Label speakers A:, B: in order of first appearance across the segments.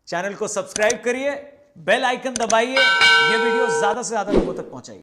A: Channel को subscribe करिए, bell icon दबाइए, ये वीडियो ज्यादा से ज्यादा लोगों तक पहुंचाइए।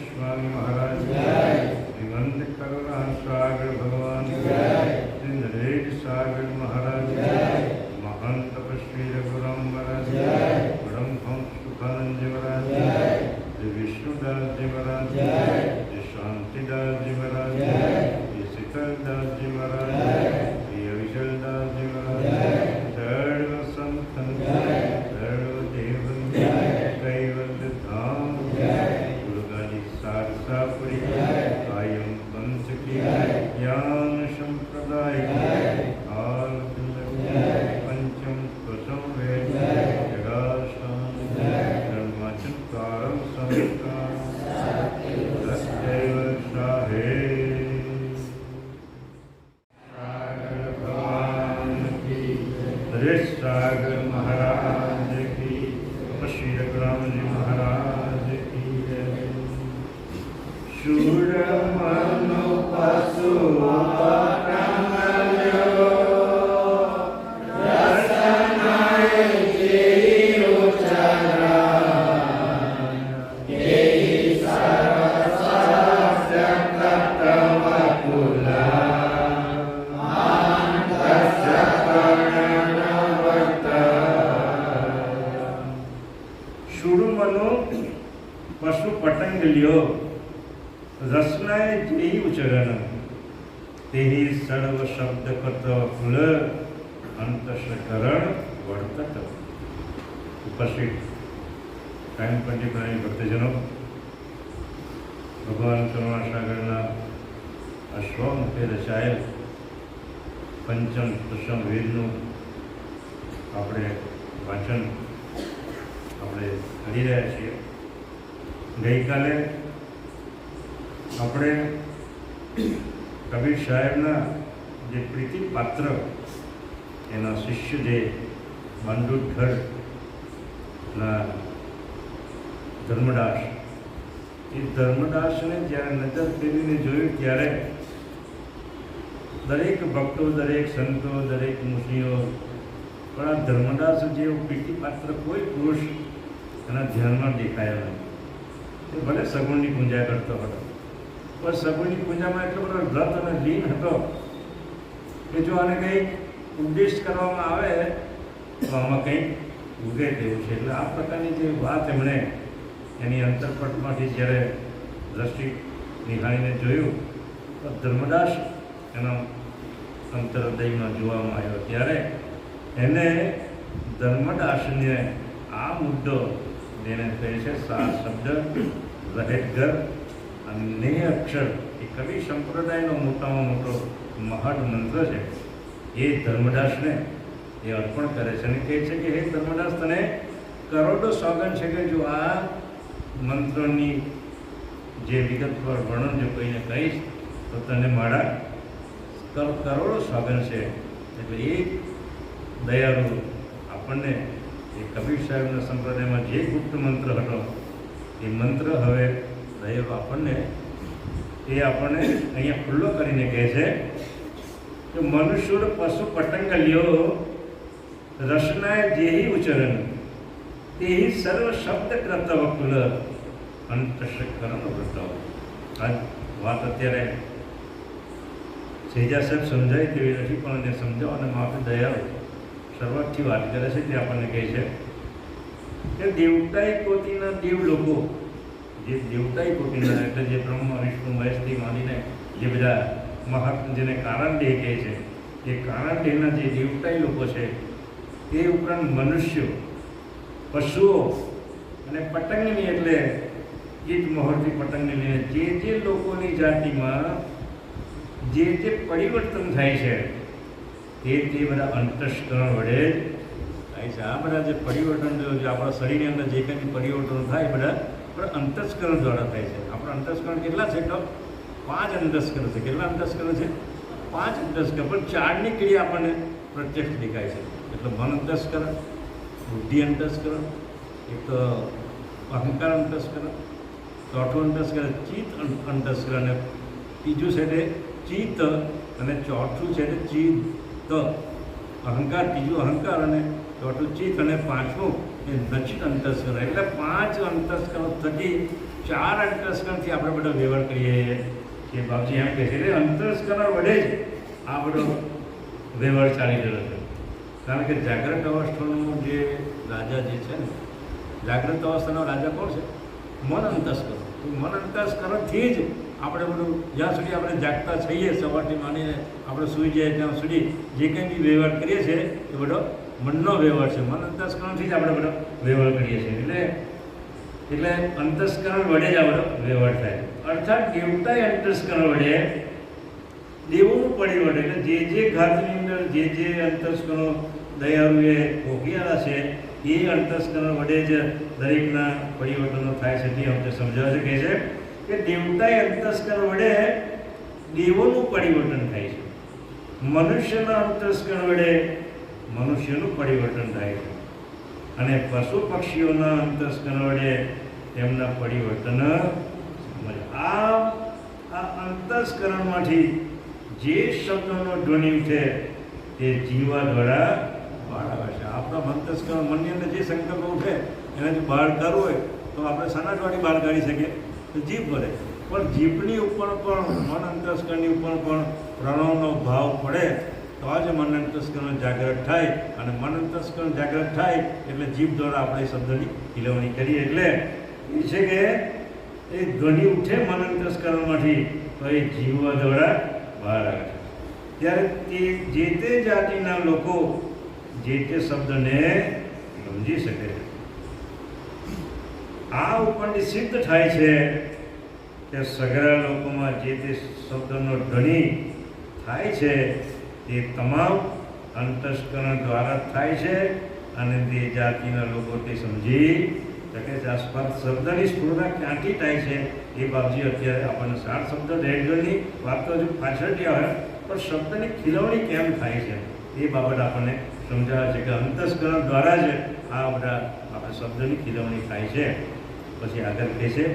B: स्वामी महाराज श्रीमंत करुणा सागर भगवान सिंधरेज सागर महाराज महान तपस्वी रघुराम महाराज परम हंस सुखानंद जी महाराज श्री विष्णुदास जी महाराज श्री शांतिदास जी महाराज श्री शीतलदास जी महाराज श्री अविचलदास जी महाराज सर्व संतन सर्व देवन कैवल्य धाम सारसापुरी कायम पंच की ज्ञान संप्रदाय पंचम स्वसम वेद जगाशान धर्माचकारम संस्कार सत्यव शाहे सागर भगवान की सागर महाराज की श्री रघुराम जी महाराज की शूरमनु पशु पतंगल्यो रसनाय जीवचरा येहि सर्वशास्त्र कटवकुला मानस्य कर्णवर्त शूरमनु पशु पतंगल्यो रसनाय जेही उच्चरण तेही सर्व शब्द करत फुल अंतःकरण वर्तत। उपस्थित कायम पंडित भक्तजनों, भगवान करुणासागरना अश्वमुखे रचाયેલ पंचम દશમ વેદનું આપણે વાંચન આપણે કરી રહ્યા છીએ। ગઈકાલે આપણે કબીર સાહેબના જે પ્રીતિ પાત્ર એના શિષ્ય જે બાંડુઘરના ધર્મદાસ, એ ધર્મદાસને જ્યારે નજર ફેરવીને જોયું ત્યારે દરેક ભક્તો, દરેક સંતો, દરેક મુનિઓ પણ આ ધર્મદાસ જેવું પ્રીતિપાત્ર કોઈ પુરુષ એના ધ્યાનમાં દેખાયા નહીં। એ ભલે સગુણની પૂજા કરતો હતો, પણ સગુની પૂજામાં એટલો બધો વ્રત અને લીન હતો કે જો આને કંઈક ઉપદેશ કરવામાં આવે તો આમાં કંઈક ઉગે તેવું છે. એટલે આ પ્રકારની જે વાત એમણે એની અંતરપટમાંથી જ્યારે દ્રષ્ટિ નિહાળીને જોયું તો ધર્મદાસ એના અંતરદયમાં જોવામાં આવ્યો. ત્યારે એને ધર્મદાસને આ મુદ્દો જેને કહે છે સાર શબ્દ રહેટઘર અને અક્ષર એ કવિ સંપ્રદાયનો મોટામાં મોટો મહદ મંત્ર છે. એ ધર્મદાસને એ અર્પણ કરે છે અને કહે છે કે હે ધર્મદાસ, તને કરોડો સોગંદ છે કે જો આ મંત્રની જે વિગતવાર વર્ણન જો કોઈને કહીશ તો તને મારા કરોડો સોગંદ છે. એટલે એ દયાળુ આપણને એ કબીર સાહેબના સંપ્રદાયમાં જે ગુપ્ત મંત્ર હતો એ મંત્ર હવે દયાળુ આપણને અહીંયા ખુલ્લો કરીને કહે છે કે મનુષ્ય પશુ પતંગ લ્યો રસનાય જેહી ઉચ્ચરણ તેહી સર્વ શબ્દ કરતવ કુલ અંતઃકરણ વર્તાવ. આ વાત અત્યારે સહેજા સાહેબ સમજાય તેવી નથી, પણ એને સમજાવવાને માટે દયાળુ શરૂઆતથી વાત કરે છે. તે આપણને કહે છે કે દેવતાઈ કોટીના દેવ લોકો, જે દેવતાઈ કોટીના એટલે જે બ્રહ્મ વિષ્ણુ મહેશથી માંડીને જે બધા જેને કારણ દેહ કહે છે, એ કારણ દેહના જે દેવતાઈ લોકો છે તે ઉપરાંત મનુષ્યો, પશુઓ અને પતંગની એટલે કીટ મોહરથી પતંગને લઈને જે લોકોની જાતિમાં જે પરિવર્તન થાય છે તે બધા અંતસ્કરણ વડે થાય છે. આ બધા જે પરિવર્તન જે આપણા શરીરની અંદર જે કંઈ પરિવર્તન થાય બધા પણ અંતસ્કરણ દ્વારા થાય છે. આપણા અંતસ્કરણ કેટલા છે? તો 5 અંતસ્કરણ છે. કેટલા અંતસ્કરણ છે? 5 અંતસ્કરણ. પણ 4ની ક્રિયા આપણને પ્રત્યક્ષ દેખાય છે. એટલે મન અંતસ્કરણ, બુદ્ધિ અંતસ્કરણ, એક અહંકાર અંતસ્કરણ, ચોથું અંતસ્કરણ ચિત્ત અંતસ્કરણ, અને ત્રીજું છે તે ચિત્ત, અને ચોથું છે તે ચિત્ત અહંકાર, ત્રીજું અહંકાર અને ચોથું ચિત્ત, અને પાંચમું એ નચિત અંતસ્કરણ. એટલે 5 અંતસ્કરણ થકી 4 અંતસ્કરણથી આપણે બધો વ્યવહાર કરીએ કે બાપજી એમ કહે છે એટલે અંતસ્કરણ વડે જ આ બધો વ્યવહાર ચાલી રહ્યો છે. કારણ કે જાગ્રત અવસ્થાનો જે રાજા જે છે ને, જાગ્રત અવસ્થાનો રાજા કોણ છે? મન અંતસ્કરણ. મન અંતસ્કરણથી જ આપણે બધું જ્યાં સુધી આપણે જાગતા થઈએ સવારથી માંડીને આપણે સૂઈ જઈએ ત્યાં સુધી જે કંઈ બી વ્યવહાર કરીએ છીએ એ બધો મનનો વ્યવહાર છે. મન અંતસ્કરણથી જ આપણે બધો વ્યવહાર કરીએ છીએ. એટલે અંતસ્કરણ વડે જ આ બધો વ્યવહાર થાય. અર્થાત દેવતાએ અંતસ્કરણ વડે દેવોનું પરિવર્તન, એટલે જે ઘાતની અંદર જે અંતસ્કરણો દયાળુએ ભોગિયાળા છે એ અંતસ્કરણ વડે જ દરેકના પરિવર્તનો થાય છે. તે અમને સમજાવે છે, કહે છે કે દેવતાએ અંતસ્કરણ વડે દેવોનું પરિવર્તન થાય છે, મનુષ્યના અંતસ્કરણ વડે મનુષ્યનું પરિવર્તન થાય છે, અને પશુ પક્ષીઓના અંતસ્કરણ વડે તેમના પરિવર્તન. આ અંતસ્કરણમાંથી જે શબ્દોનો ધ્વનિ ઉઠે તે જીવા દ્વારા બહાર આવે છે. આપણા અંતસ્કરણ મનની અંદર જે સંકલ્પ ઉઠે એને જો બહાર કરવું હોય તો આપણે સનાટવાળી બહાર કાઢી શકીએ તો જીભ વડે. પણ જીભની ઉપર પણ મન અંતસ્કરણની ઉપર પણ પ્રણવનો ભાવ પડે તો આ જ મન અંતસ્કરણ જાગૃત થાય, અને મન અંતસ્કરણ જાગૃત થાય એટલે જીભ દ્વારા આપણે શબ્દની ખીલવણી કરીએ. એટલે એ છે કે એ ધ્વનિ ઉઠે મન અંતસ્કરણમાંથી તો એ જીવવા દ્વારા બહાર આવે છે. ત્યારે તે જાતિના લોકો જે તે શબ્દને સમજી શકે. આ ઉપરથી સિદ્ધ થાય છે કે સગળા લોકોમાં જે તે શબ્દનો ધ્વનિ થાય છે તે તમામ અંતસ્કરણ દ્વારા થાય છે, અને તે જાતિના લોકો તે સમજી શકે છે. આસપાસ શબ્દની સ્ફૂર્ણા ક્યાંથી થાય છે એ બાબજી અત્યારે આપણને 7 શબ્દ રેડગરની વાત તો હજુ પાછળથી આવે, પણ શબ્દની ખીલવણી કેમ થાય છે એ બાબત આપણને સમજાવે છે કે અંતસ્કરણ દ્વારા જ આ બધા આપણે શબ્દની ખીલવણી થાય છે. પછી આગળ કહે છે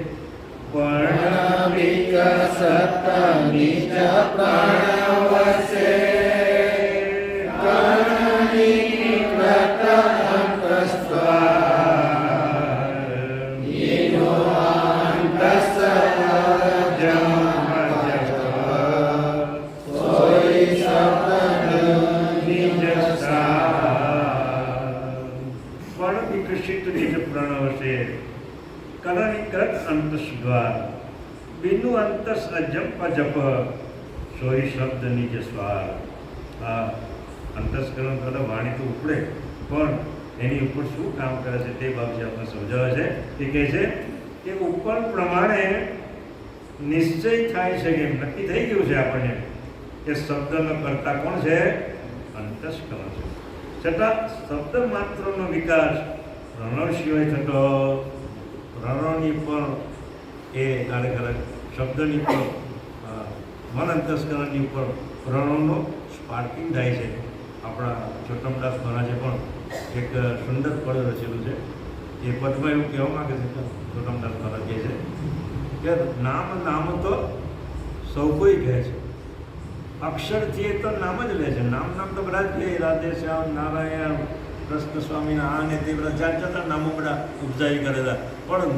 B: અંતસ દ્વાર બિનુ અંતસ અજપ અજપ સોઈ શબ્દ નિજ સ્વાર. આ અંતસ્કરણ દ્વારા વાણી તો ઉપડે, પણ એની ઉપર શું કામ કરે છે તે બાબતે આપણે સમજાવે છે. એ કહે છે કે ઉપર પ્રમાણે નિશ્ચય થાય છે કે નક્કી થઈ ગયું છે આપણને કે શબ્દનો કર્તા કોણ છે? અંતસ્કરણ છે. છતાં શબ્દ માત્રનો વિકાસ પ્રણવ સિવાય થતો, પ્રણવની પણ એ ખરેખર શબ્દની પણ મન અંતસ્કરણની ઉપર પ્રણવનો સ્પાર્કિંગ થાય છે. આપણા ચોટમદાસ મહારાજે પણ એક સુંદર પદ રચેલું છે. એ પદમાં એવું કહેવા માગે છે, ચોટમદાસ મહારાજ કહે છે કે નામ તો સૌ કોઈ કહે છે, અક્ષરથી એ તો નામ જ લે છે. નામ તો બધા જ લે, રાધે શ્યામ, નારાયણ, કૃષ્ણ સ્વામીના આ ને તે બધા જાત નામો બધા ઉપજાવી કરેલા, પણ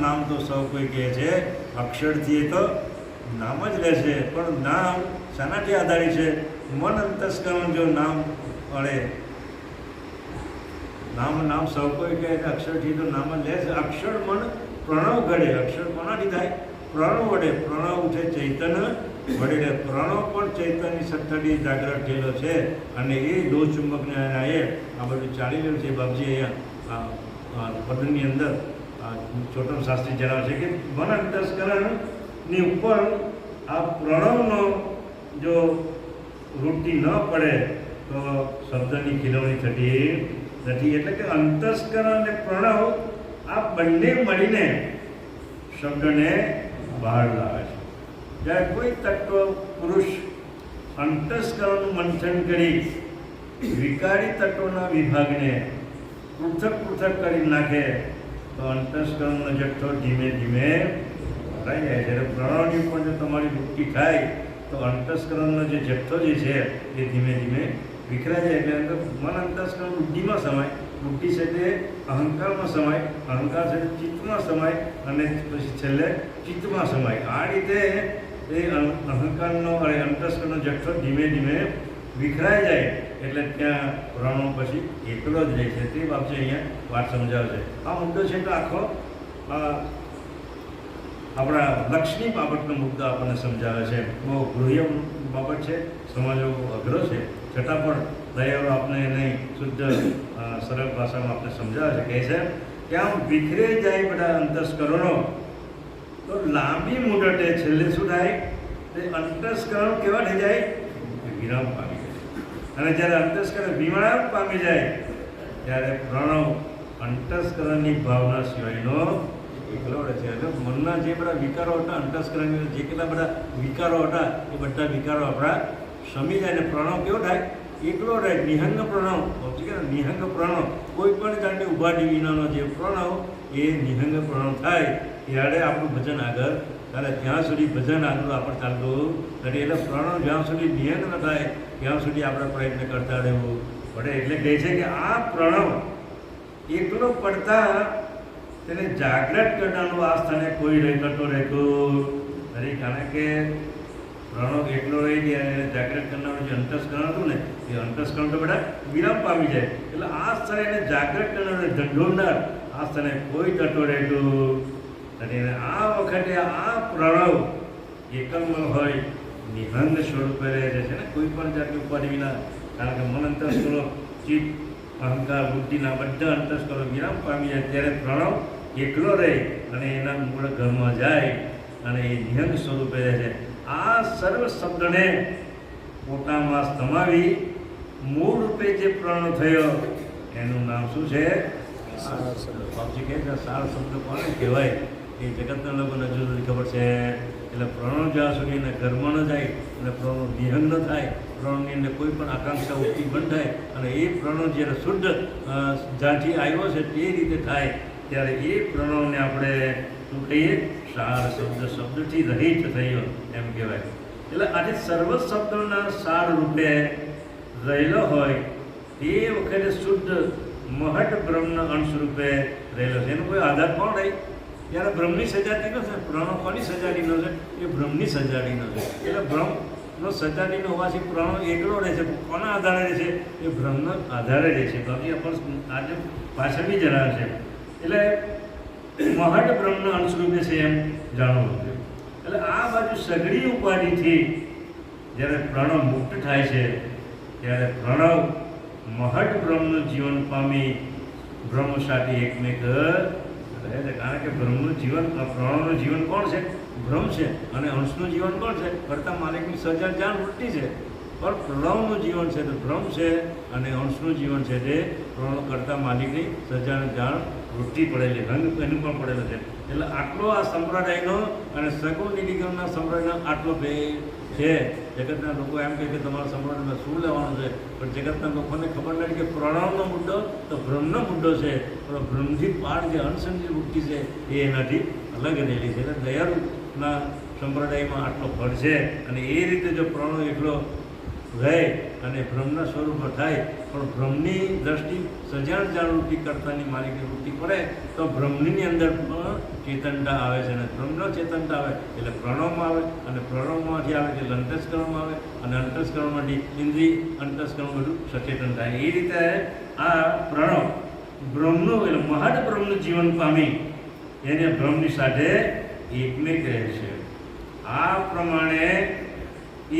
B: નામ તો સૌ કોઈ કહે છે. અક્ષરથી એ તો નામ જ લે છે, પણ નામ શાનાથી આધારિત છે? મન અંતસ્કરણ જો નામ પડે, નામ સૌ કોઈ કહે છે, અક્ષરથી તો નામ જ લે છે. અક્ષર મન પ્રણવ ઘડે. અક્ષર કોનાથી થાય? પ્રણવ વડે. પ્રણવ ઉઠે ચૈતન્ય વડે. પ્રણવ પણ ચૈતન્યની સત્તાથી જાગ્રત થયેલો છે, અને એ લોહ ચુંબકને આ બધું ચાલી રહ્યું છે. બાપજી અહીંયા પદની અંદર ચોટમ શાસ્ત્રી જણાવે છે કે મન અંતસ્કરણની ઉપર આ પ્રણવનો જો વૃત્તિ ન પડે તો શબ્દની ખીલવણી થતી નથી. એટલે કે અંતસ્કરણ અને પ્રણવ આ બંને મળીને શબ્દને બહાર લાવે છે. જ્યારે કોઈ તત્વ પુરુષ અંતસ્કરણનું મંથન કરી વિકારી તત્વોના વિભાગને પૃથક કરી નાખે તો અંતસ્કરણનો જથ્થો ધીમે ધીમે ભરાઈ જાય છે. પ્રણવની પણ જો તમારી વૃત્તિ થાય તો અંતસ્કરણનો જે જથ્થો જે છે એ ધીમે ધીમે વિખરાઈ જાય. એટલે મન અંતસ્કરણ બુદ્ધિમાં સમાય, બુદ્ધિ છે તે અહંકારમાં સમાય, અહંકાર છે ચિત્તમાં સમાય, અને પછી છેલ્લે ચિત્તમાં સમાય. આ રીતે એ અહંકારનો અને અંતસ્કરણનો જથ્થો ધીમે ધીમે વિખરાઈ જાય. એટલે ત્યાં પ્રણવ પછી એકલો જ રહે છે. તે બાબતે અહીંયા વાત સમજાવે છે. આ મુદ્દો છે તો આખો આપણા લક્ષ્મી બાબતનો મુદ્દો આપણને સમજાવે છે. બહુ ગૃહ્ય બાબત છે, સમજવો અઘરો છે, છતાં પણ દયાળુ આપણે એને શુદ્ધ સરળ ભાષામાં આપણે સમજાવે છે. કહે છે કે આમ વિખરે જાય બધા અંતસ્કરણો તો લાંબી મુદતે છેલ્લે શું થાય? તે અંતસ્કરણ કેવા થઈ જાય? વિરામ પામી જાય. અને જ્યારે અંતસ્કરણ વિરામ પામી જાય ત્યારે પ્રણવ અંતસ્કરણની ભાવના સિવાયનો એકલો રહે છે. એટલે મનના જે બધા વિકારો હતા, અંતસ્કરણના જે કેટલા બધા વિકારો હતા, એ બધા વિકારો આપણા શમી જાય. અને પ્રણવ કેવો થાય? એકલો રહે. નિહંગ પ્રણવ. નિહંગ પ્રણવ, કોઈ પણ જાતની ઉપાધિ વિનાનો જે પ્રણવ, એ નિહંગ પ્રણવ થાય ત્યારે આપણું ભજન આગળ ચાલે. ત્યાં સુધી ભજન આગળ આપણે ચાલતું નથી. એટલે પ્રણવ જ્યાં સુધી નિહંગ ન થાય ત્યાં સુધી આપણે પ્રયત્ન કરતા રહેવું પડે. એટલે કહે છે કે આ પ્રણવ એકલો પડતા તેને જાગ્રત કરનારું આ સ્થાને કોઈ રહેતો નથી. કારણ કે પ્રણવ એકલો રહી ગયા અને જાગ્રત કરનારું જે અંતસ્કરણ હતું ને, એ અંતસ્કરણ તો બધા વિરામ પામી જાય. એટલે આ સ્થળે એને જાગ્રત કરનાર, ધંધોનાર આ સ્થાને કોઈ તત્વ રહેતું નથી. આ વખતે આ પ્રણવ એકલમલ હોય, નિહંગ સ્વરૂપે રહે છે ને, કોઈ પણ જાતની ઉપાધિ વિના. કારણ કે મન અંતસ્કરો, ચિત્ત, અહંકાર, બુદ્ધિના બધા અંતસ્કરો વિરામ પામી જાય ત્યારે પ્રણવ એકલો રહે અને એના મૂળ ઘરમાં જાય અને એ નિહંગ સ્વરૂપે રહે છે. આ સર્વ શબ્દને પોતામાં સમાવી મૂળ રૂપે જે પ્રણવ થયો એનું નામ શું છે? બાપજી કહે છે સાર શબ્દ કોને કહેવાય? એ જગતના લોકોને હજુ સુધી ખબર છે. એટલે પ્રણવ જ્યાં સુધી એને ઘરમાં ન જાય અને પ્રણવ નિહંગ ન થાય, પ્રણવની અંદર કોઈ પણ આકાંક્ષા ઉઠી બંધ થાય અને એ પ્રણવ જ્યારે શુદ્ધ જ્યાંથી આવ્યો છે તે રીતે થાય ત્યારે એ પ્રણવને આપણે શું કહીએ? સાર શબ્દ, શબ્દથી રહિત થયો એમ કહેવાય. એટલે આજે સર્વ શબ્દોના સાર રૂપે રહેલો હોય એ વખતે શુદ્ધ મહટ બ્રહ્મના અંશ રૂપે રહેલો છે. એનો કોઈ આધાર કોણ રહે? ત્યારે બ્રહ્મની સજાતીનો છે. પ્રણવ કોની સજાતીનો છે? એ બ્રહ્મની સજાતીનો છે. એટલે બ્રહ્મનો સજાતીનો હોવાથી પ્રણવ એકલો રહે છે. કોના આધારે રહે છે? એ બ્રહ્મના આધારે રહે છે. બાકી આપણને આજે પાછળ બી જણાવે છે. એટલે મહટ બ્રહ્મના અંશરૂપે છે એમ જાણવું જોઈએ. એટલે આ બાજુ સઘળી ઉપાધિથી જ્યારે પ્રણવ મુક્ત થાય છે ત્યારે પ્રણવ મહટ બ્રહ્મનું જીવન પામી બ્રહ્મ સાથે એકમેક રહે છે. કારણ કે બ્રહ્મનું જીવન પ્રણવનું જીવન કોણ છે? બ્રહ્મ છે. અને અંશનું જીવન કોણ છે? કરતા માલિકની સજા જાણ વૃત્તિ છે. પણ પ્રણવનું જીવન છે તે બ્રહ્મ છે અને અંશનું જીવન છે તે પ્રણવ કરતા માલિકની સજાને જાણ વૃત્તિ પડેલી, રંગ એનું પણ પડેલો છે. એટલે આટલો આ સંપ્રદાયનો અને સગુણ નિધિગમના સંપ્રદાયનો આટલો ભેદ છે. જગતના લોકો એમ કહે કે તમારા સંપ્રદાયમાં શું લેવાનું છે, પણ જગતના લોકોને ખબર નથી કે પ્રણવનો મુદ્દો તો બ્રહ્મનો મુદ્દો છે, પણ બ્રહ્મથી પાર જે અનસંજિત વૃત્તિ છે એ એનાથી અલગ રહેલી છે. એટલે દયાળુના સંપ્રદાયમાં આટલો ફળ છે. અને એ રીતે જો પ્રણવ એકલો રહે અને બ્રહ્મના સ્વરૂપમાં થાય, પણ બ્રહ્મની દ્રષ્ટિ સજાણ જાણવૃત્તિ કરતાની માલિકની વૃત્તિ પડે તો બ્રહ્મની અંદર પણ ચેતનતા આવે છે. અને બ્રહ્મનો ચેતનતા આવે એટલે પ્રણવમાં આવે, અને પ્રણવમાંથી આવે એટલે અંતસ્કરણમાં આવે, અને અંતસ્કરણમાંથી ઇન્દ્રિય અંતસ્કરણ બધું સચેતન થાય. એ રીતે આ પ્રણવ બ્રહ્મનું એટલે મહદ બ્રહ્મનું જીવન પામી એને બ્રહ્મની સાથે એકમેક રહે છે. આ પ્રમાણે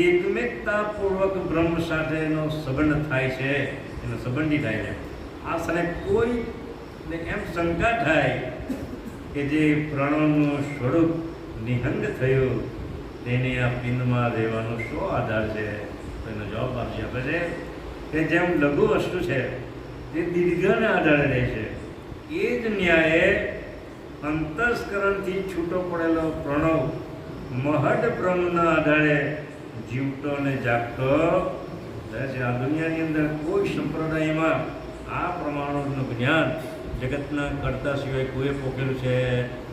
B: એકમેકતાપૂર્વક બ્રહ્મ સાથેનો સંબંધ થાય છે, એનો સંબંધી થાય છે. આ સાથે કોઈને એમ શંકા થાય કે જે પ્રણવનું સ્વરૂપ નિહંગ થયું તેને આ પિંડમાં રહેવાનો શો આધાર છે? તો એનો જવાબ આપી આપે છે કે જેમ લઘુ વસ્તુ છે તે દીર્ઘને આધારે રહે છે, એ જ ન્યાયે અંતસ્કરણથી છૂટો પડેલો પ્રણવ મહદ બ્રહ્મના આધારે જીવતો અને જાગતો રહે છે. આ દુનિયાની અંદર કોઈ સંપ્રદાયમાં આ પ્રમાણનું જ્ઞાન જગતના કરતા સિવાય કોઈએ પોકેલું છે?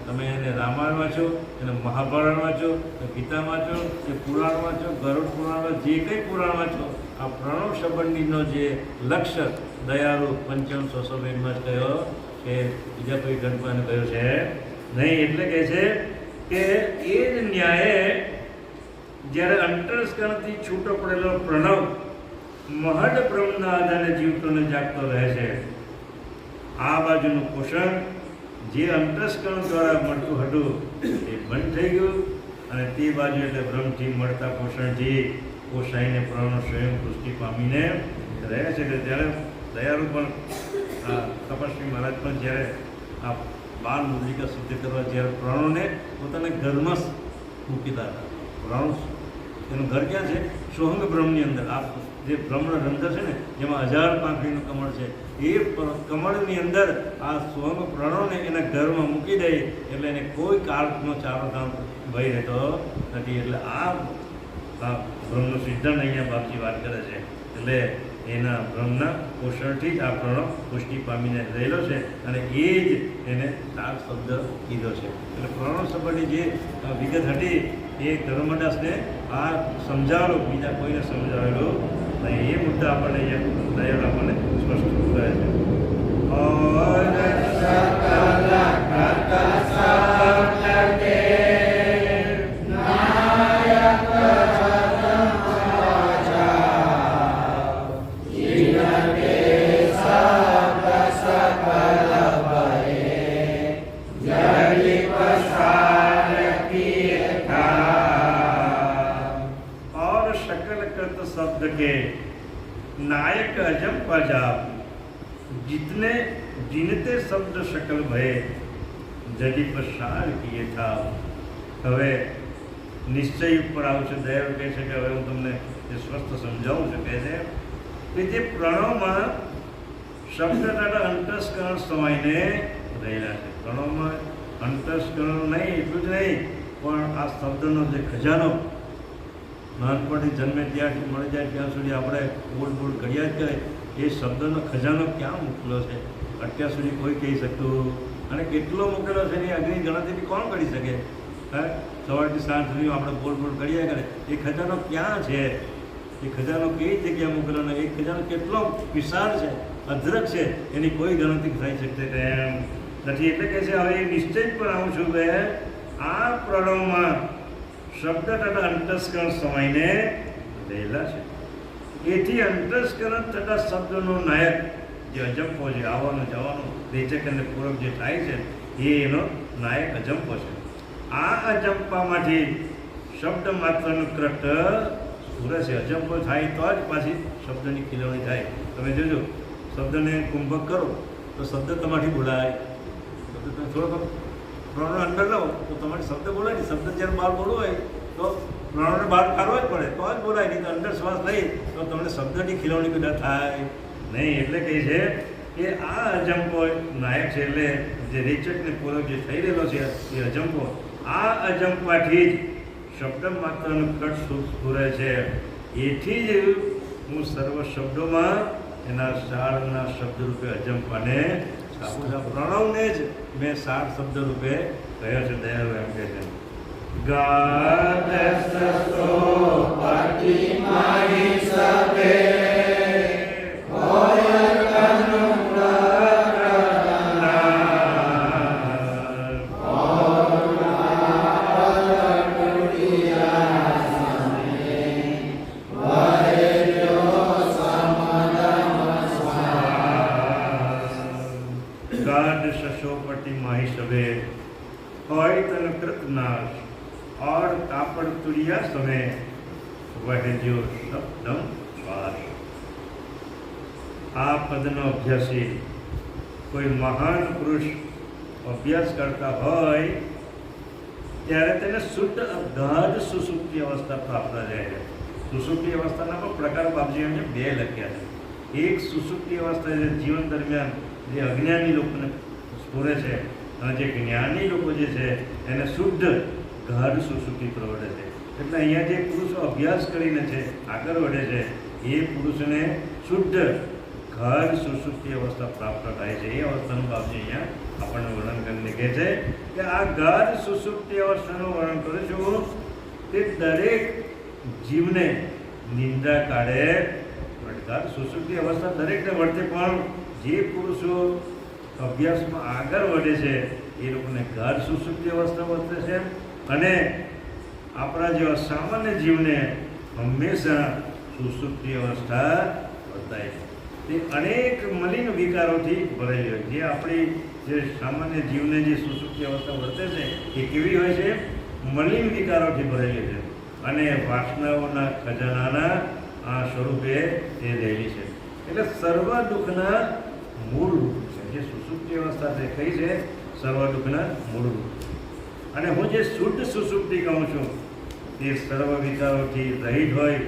B: તમે એને રામાયણ વાંચો, એને મહાભારત વાંચો, ગીતા વાંચો, કે પુરાણ વાંચો, ગરુડ પુરાણ વાંચો, જે કંઈ પુરાણ વાંચો, આ પ્રણવ સંબંધીનો જે લક્ષ્ય દયાળુ પંચમ સોસોબેનમાં જ કહ્યો કે બીજા કોઈ ગ્રંથમાં કહ્યું છે નહીં. એટલે કહે છે કે એ જ ન્યાયે જ્યારે અંતસ્કરણથી છૂટો પડેલો પ્રણવ મહદ બ્રહ્મના આધારે જીવતો ને જાગતો રહે છે. આ બાજુનું પોષણ જે અંતસ્કરણ દ્વારા મળતું હતું એ બંધ થઈ ગયું, અને તે બાજુ એટલે બ્રહ્મથી મળતા પોષણથી પોષાઈને પ્રણવ સ્વયં પુષ્ટિ પામીને રહે છે. એટલે ત્યારે દયાળુ પણ તપસ્વી મહારાજ પણ જ્યારે આ બાલ મુદ્રિકા સિદ્ધ કરવા જ્યારે પ્રણવને પોતાના ઘરમાં મૂકીતા હતા. પ્રણવ એનું ઘર ક્યાં છે? સોહંગ બ્રહ્મની અંદર. આ જે બ્રહ્મનો રંધર છે ને જેમાં 1000 પાંખડીનું કમળ છે, એ કમળની અંદર આ સોહંગ પ્રણવને એના ઘરમાં મૂકી દે એટલે એને કોઈ કાળનો ચારો ધામ ભય રહેતો નથી. એટલે આ બ્રહ્મનું સિદ્ધાંત અહીંયા બાપજી વાત કરે છે. એટલે એના બ્રહ્મના પોષણથી જ આ પ્રણવ પુષ્ટિ પામીને રહેલો છે, અને એ જ એને તાગ શબ્દ કીધો છે. એટલે પ્રણવ શબ્દની જે વિગત હતી એ ધર્મદાસને આ સમજાવેલું, બીજા કોઈને સમજાવેલું નહીં. એ મુદ્દા આપણને અહીંયા દયાળ આપણને સ્પષ્ટ કરે છે. शब्द के नायक अजम पजाब जितने जिनते शब्द सकल भय जदि प्रसार किए था. હવે નિશ્ચય ઉપર આવું છે. દયાળુ કહે છે કે હવે હું તમને જે સ્વસ્થ સમજાવું છું. કહે છે કે જે પ્રણવમાં શબ્દ તથા અંતસ્કરણ સમાઈને રહેલા છે. પ્રણવમાં અંતસ્કરણ નહીં, એટલું જ નહીં, પણ આ શબ્દનો જે ખજાનો નાનપણથી જન્મે ત્યારથી મળી જાય ત્યાં સુધી આપણે બોલ બોલ કર્યા જ કરે. એ શબ્દનો ખજાનો ક્યાં મૂકેલો છે અત્યાર સુધી કોઈ કહી શકતું, અને કેટલો મૂકેલો છે એની અગ્નિ ગણતરી કોણ કરી શકે? સવારથી સાંજ સુધી આપણે બોલ બોલ કર્યા કરે. એ ખજાનો ક્યાં છે? એ ખજાનો કઈ જગ્યાએ મૂકેલો ને? એ ખજાનો કેટલો વિશાળ છે, અદ્રક છે, એની કોઈ ગણતરી થઈ શકશે તેમ નથી. એટલે કે છે હવે એ નિશ્ચય પર આવું છું કે આ પ્રણવમાં શબ્દ તથા અંતસ્કરણ સમાઈને રહેલા છે. એથી અંતસ્કરણ તથા શબ્દનો નાયક જે અજંપો છે, આવવાનો જવાનો રેચક અને પૂરક જે થાય છે, એ એનો નાયક અજંપો છે. આ અજંપામાંથી શબ્દ માત્રનું કૃત સ્ફુરે છે. અજંપો થાય તો જ પાછી શબ્દની ખીલવણી થાય. તમે જોજો, શબ્દને કુંભક કરો તો શબ્દ તમારી બોલાય. શબ્દ તમે થોડોક પ્રાણોને અંદર લાવો તો તમારી શબ્દ બોલાય નહીં. શબ્દ જ્યારે બહાર બોલવો હોય તો પ્રાણોને બહાર કાઢવા જ પડે તો જ બોલાય, નહીં તો અંદર શ્વાસ લઈ તો તમને શબ્દની ખીલવણી કદાચ થાય નહીં. એટલે કહે છે કે આ અજંપો નાયક છે. એટલે જે રેચકને પૂરક જે થઈ રહેલો છે એ અજંપો, આ અજંપાથી જ શબ્દ માત્રનું કટ સ્ફુરે છે. એથી જ હું સર્વ શબ્દોમાં એના સારના શબ્દ રૂપે અજંપાને આપું છું. પ્રણવને જ મેં સાર શબ્દ રૂપે કહ્યો છે. દયાળુ એમ કહે છે શશોપતિ માહી સભે હોય તન કૃતનાશ और कापड़ तुरिया समय वह जो शब्दम श्वास. આ પદનો અભ્યાસી કોઈ મહાન પુરુષ અભ્યાસ કરતા હોય ત્યારે તેને શુદ્ધ અગાધ સુસુપ્તિ અવસ્થા પ્રાપ્ત રહે છે. સુસુપ્તિ અવસ્થાના પણ પ્રકાર બાપજીએ બે લખ્યા છે. એક સુસુપ્તિ અવસ્થા જે જીવન દરમિયાન જે અજ્ઞાની લોકોને સ્ફુરે છે અને જે જ્ઞાની લોકો જે છે એને શુદ્ધ ગાઢ સુસુપ્તિ પ્રવડે છે. એટલે અહીંયા જે પુરુષો અભ્યાસ કરીને છે આગળ વધે છે એ પુરુષને શુદ્ધ ગાઢ સુસુપ્તિ અવસ્થા પ્રાપ્ત થાય છે. એ અવસ્થાનું બાપજી અહીંયા આપણને વર્ણન કરીને કહે છે કે આ ગાઢ સુસુપ્તિ અવસ્થાનું વર્ણન કરું છું તે દરેક જીવને નિંદા કાઢે. ગાઢ સુસુપ્તિ અવસ્થા દરેકને વર્તે, પણ જે પુરુષો અભ્યાસમાં આગળ વધે છે એ લોકોને ગાઢ સુસુપ્તિ અવસ્થા વર્તે છે. અને આપણા જેવા સામાન્ય જીવને હંમેશા સુસુપ્તિ અવસ્થા વર્તાય છે. તે અનેક મલિન વિકારોથી ભરેલી હોય. જે આપણી જે સામાન્ય જીવને જે સુસુપ્તિ અવસ્થા વર્તે છે એ કેવી હોય છે? મલિન વિકારોથી ભરેલી છે અને વાસનાઓના ખજાનાના આ સ્વરૂપે તે રહેલી છે. એટલે સર્વ દુઃખના મૂળ રૂપ છે. જે સુસુપ્તિ અવસ્થા છે કઈ છે? સર્વ દુઃખના મૂળ રૂપ. અને હું જે શુદ્ધ સુસુપ્તિ કહું છું તે સર્વ વિકારોથી રહિત હોય,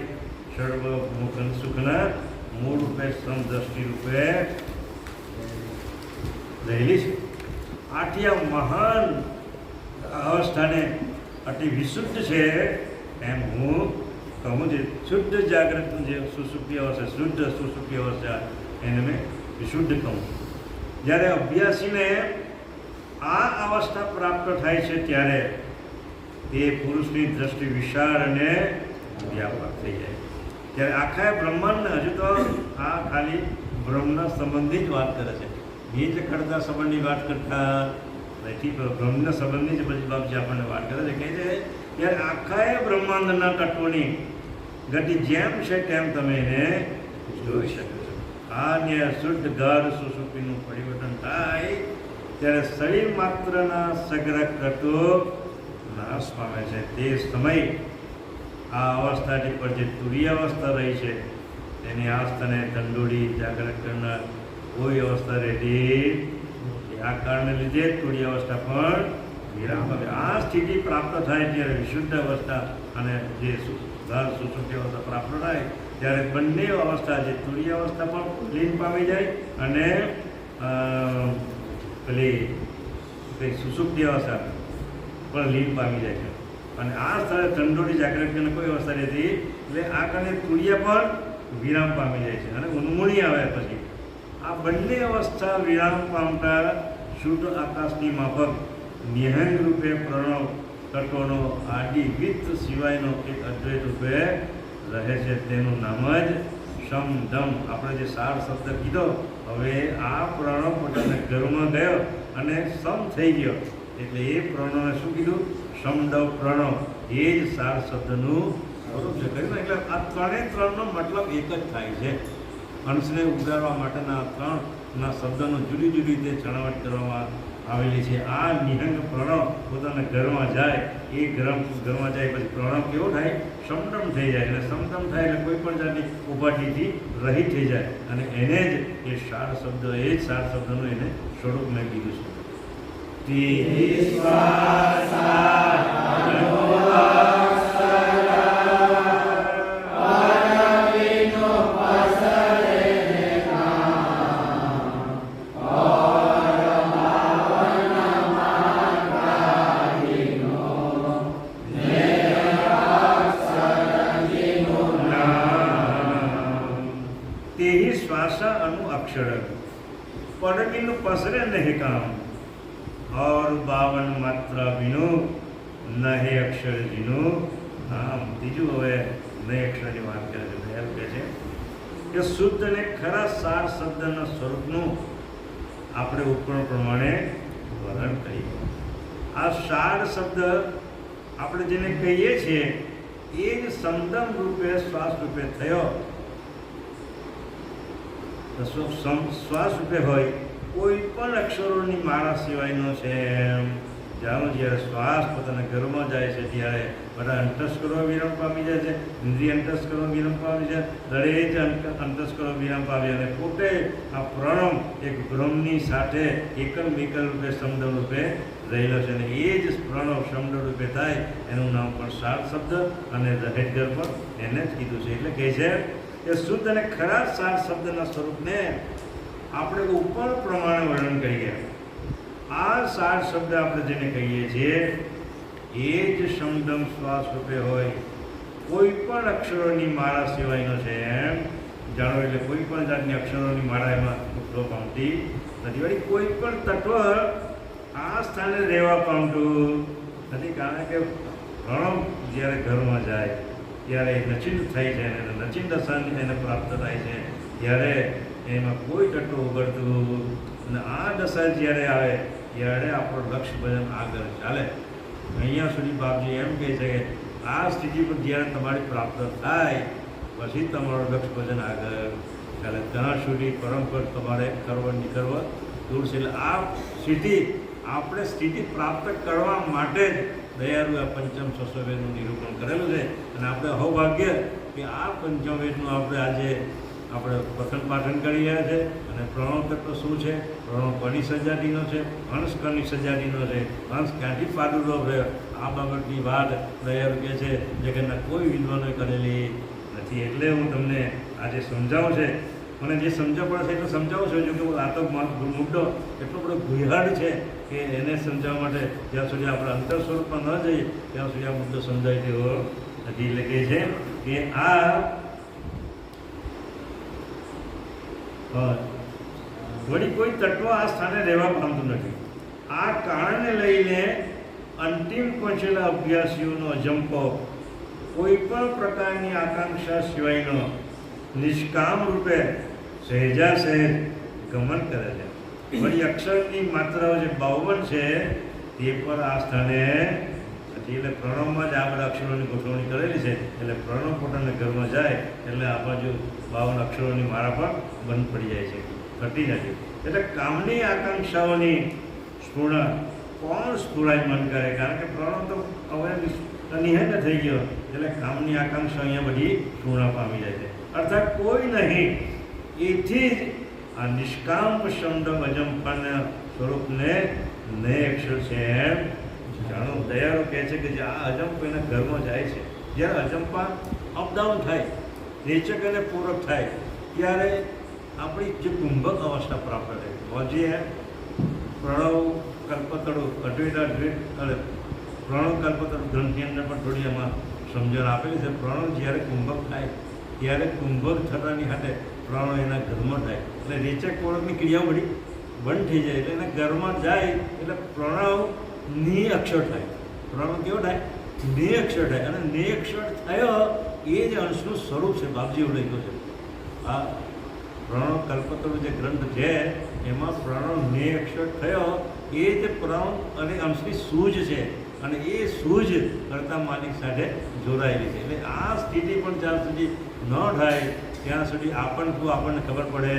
B: સર્વ સુખના મૂળ રૂપે સમદ્રષ્ટિ રૂપે રહેલી છે. આથી આ મહાન અવસ્થાને અતિ વિશુદ્ધ છે એમ હું કહું છું. શુદ્ધ જાગૃત જે સુસુપ્તિ અવસ્થા, શુદ્ધ સુસુપ્તિ અવસ્થા એને મેં વિશુદ્ધ કહું. જ્યારે અભ્યાસીને આ અવસ્થા પ્રાપ્ત થાય છે ત્યારે તે પુરુષની દ્રષ્ટિ વિશાળ અને વ્યાપક થઈ જાય. ત્યારે આખા બ્રહ્માંડ, હજુ તો આ ખાલી બ્રહ્મના સંબંધી જ વાત કરે છે. બીજ કરતા સંબંધની વાત કરતા નથી, બ્રહ્મના સંબંધની જ બધી બાબત આપણને વાત કરે છે. કહે છે ત્યારે આખા બ્રહ્માંડના તત્વોની ગતિ જેમ છે તેમ તમે એને જોઈ શકો છો. આ શુદ્ધ ગાઢ સુસુપ્તિનું પરિવર્તન થાય ત્યારે શરીર માત્રના સગ્રહ કરતો નાશ પામે છે. તે સમય આ અવસ્થાથી પર જે તુરીય અવસ્થા રહી છે તેની આસ્થાને દંડોળી જાગૃત કરનાર કોઈ અવસ્થા રહેતી. આ કારણે લીધે તુરીય અવસ્થા પણ વિરામ પામે. આ સ્થિતિ પ્રાપ્ત થાય ત્યારે વિશુદ્ધ અવસ્થા અને જે ગાઢ સુસુપ્તિ અવસ્થા પ્રાપ્ત થાય ત્યારે બંને અવસ્થા, જે તુરીય અવસ્થા પણ લીન પામી જાય અને પેલી કંઈ સુસુપ્તિ અવસ્થા પણ લીન પામી જાય છે. અને આ સ્થળે દંડોળી જાગૃત કરીને કોઈ અવસ્થા રહેતી એટલે આ કારણે તુરીય પણ વિરામ પામી જાય છે અને ઉન્મૂળી આવે. પછી આ બંને અવસ્થા વિરામ પામતા શુદ્ધ આકાશની માફક નિહંગ રૂપે પ્રણવ તત્વનો આદિ વિત્ત સિવાયનો એક અદ્વૈત રૂપે રહે છે. તેનું નામ જ શમ દમ. આપણે જે સાર શબ્દ કીધો, હવે આ પ્રણવ પોતાના ઘરમાં ગયો અને સમ થઈ ગયો એટલે એ પ્રણવને શું કીધું? સમદવ પ્રણવ. એ જ સાર શબ્દનું સ્વરૂપ છે. એટલે આ ત્રણેય ત્રણનો મતલબ એક જ થાય છે. અંશને ઉગારવા માટેના ત્રણના શબ્દોનો જુદી જુદી રીતે છણાવટ કરવામાં આવેલી છે. આ નિહંગ પ્રણવ પોતાના ઘરમાં જાય, એ ઘરમાં જાય પછી પ્રણવ કેવો થાય? સમદમ થઈ જાય. એટલે સમદમ થાય એટલે કોઈ પણ જાતની ઉપાધિથી રહિત થઈ જાય. અને એને જ એ સાર શબ્દ, એ જ સાર શબ્દનું એને સ્વરૂપ મેં કીધું છે. તેહી શ્વાસા અનુ અક્ષર પડગીનું પસરે નહીં કામ और 52 માત્રા વિનો નહે અક્ષર જીનું નામ. ત્રીજું હવે નહે અક્ષરની વાત કરે છે. દયાલ કહે છે કે શુદ્ધ અને ખરા સાર શબ્દના સ્વરૂપનું આપણે ઉપકરણ પ્રમાણે વર્ણન કરીએ. આ સાર શબ્દ આપણે જેને કહીએ છીએ એ જ સમદમ રૂપે શ્વાસ રૂપે થયો. શ્વાસ રૂપે હોય કોઈ પણ અક્ષરોની માળા સિવાયનો છે. જાણો જ્યારે શ્વાસ પોતાના ઘરમાં જાય છે ત્યારે બધા અંતસ્કરો વિરામ પામી જાય છે, ઇન્દ્રિય અંતસ્કરો વિરામ પામી છે, દરેક અંતસ્કરો વિરામ પામી અને પોતે આ પ્રણવ એક બ્રહ્મની સાથે એકલ મિકલ રૂપે શબ્દ રૂપે રહેલો છે. અને એ જ પ્રણવ શબ્દ રૂપે થાય એનું નામ પણ સાર શબ્દ અને રહેગર પણ એને જ કીધું છે. એટલે કહે છે કે શુદ્ધ અને ખરા સાર શબ્દના સ્વરૂપને આપણે ઉપર પ્રમાણે વર્ણન કરીએ. આ સાર શબ્દ આપણે જેને કહીએ છીએ એ જ સમદમ શ્વાસ રૂપે હોય, કોઈ પણ અક્ષરોની માળા સિવાયનો છે. એમ જાણો એટલે કોઈ પણ જાતની અક્ષરોની માળા એમાં ઉઠવા પામતી નથી. વળી કોઈ પણ તત્વ આ સ્થાને રહેવા પામતું નથી. કારણ કે પ્રણવ જ્યારે ઘરમાં જાય ત્યારે નચિંત થાય છે અને નચિંત દશા એને પ્રાપ્ત થાય છે ત્યારે એમાં કોઈ તત્વ ઉગડતું અને આ દશા જ્યારે આવે ત્યારે આપણું લક્ષ્ય ભજન આગળ ચાલે. અહીંયા સુધી બાપજી એમ કહે છે કે આ સ્થિતિ પર જ્યારે તમારી પ્રાપ્ત થાય પછી તમારું લક્ષ્ય ભજન આગળ ચાલે. ત્યાં સુધી પરમ પદ તમારે નીકળવા દૂર છે. એટલે આ સ્થિતિ પ્રાપ્ત કરવા માટે જ દયાળુ આ પંચમ સસ્વવેદનું નિરૂપણ કરેલું છે. અને આપણે સૌભાગ્ય કે આ પંચમ વેદનું આપણે પઠન પાઠન કરી રહ્યા છે. અને પ્રણવ તત્વ શું છે? પ્રણવ કોની સજાતીનો છે? અંશ કોની સજાતીનો છે? અંશ ક્યાંથી પ્રાદુર્ભાવ થયો? આ બાબતની વાત દયાળુ કહે છે જગતના કોઈ વિદ્વાનોએ કરેલી નથી. એટલે હું તમને આજે સમજાવું છે. મને જે સમજણ પડે છે એટલું સમજાવું છું. જો કે આ તો મુદ્દો એટલો બધો ગુહાડ છે કે એને સમજાવવા માટે જ્યાં સુધી આપણે અંતર સ્વરૂપમાં ન જઈએ ત્યાં સુધી આ મુદ્દો સમજાય તેવો નથી. એટલે કહે છે કે આ વળી કોઈ તત્વ આ સ્થાને રહેવા પામતું નથી. આ કારણને લઈને અંતિમ પહોંચેલા અભ્યાસીઓનો અજંપો કોઈ પણ પ્રકારની આકાંક્ષા સિવાયનો નિષ્કામ રૂપે સહેજા સહેજ ગમન કરે છે. વળી અક્ષરની માત્રાઓ જે 52 છે તે પર આ સ્થાને નથી. એટલે પ્રણવમાં જ આ બધા અક્ષરોની ગોઠવણી કરેલી છે. એટલે પ્રણવ પોતાના ઘરમાં જાય એટલે આ બાજુ 52 અક્ષરોની માળા પણ બંધ પડી જાય છે, ઘટી જાય છે. એટલે કામની આકાંક્ષાઓની સ્ફૂર્ણ કોણ સ્ફુરાયમાન કરે? કારણ કે પ્રણવ તો હવે નિહંગ થઈ ગયો એટલે કામની આકાંક્ષા અહીંયા બધી પૂર્ણ પામી જાય છે. અર્થાત કોઈ નહીં. એથી જ આ નિષ્કામ શબ્દ અજંપાન સ્વરૂપને ને અક્ષર છે એમ જાણો. દયાળુ કહે છે કે જે આ અજંપ એના ઘરમાં જાય છે, જ્યારે અજંપા અપડાઉન થાય, રેચક અને પૂરક થાય ત્યારે આપણી જે કુંભક અવસ્થા પ્રાપ્ત થાય. હોજીએ પ્રણવ કલ્પતળું અદ્વૈતા અને પ્રણવ કલ્પતળું ગ્રંથની અંદર પણ થોડી એમાં સમજણ આપેલી છે. પ્રણવ જ્યારે કુંભક થાય ત્યારે કુંભક થતાની સાથે પ્રણવ એના ઘરમાં થાય એટલે રેચક પૂરકની ક્રિયાઓ બધી બંધ થઈ જાય. એટલે એના ઘરમાં જાય એટલે પ્રણવ ની અક્ષર થાય. પ્રણવ કેવો થાય? ને અક્ષર થાય. અને ને અક્ષર થયો એ જ અંશનું સ્વરૂપ છે. બાપજી એવું લખ્યું છે. આ પ્રણવ કલ્પતરુ જે ગ્રંથ છે એમાં પ્રણવ ને અક્ષર થયો એ જ પ્રણવ અને અંશની સૂઝ છે. અને એ સૂઝ કરતા માલિક સાથે જોડાયેલી છે. એટલે આ સ્થિતિ પણ જ્યાં સુધી ન થાય ત્યાં સુધી આપણને ખબર પડે.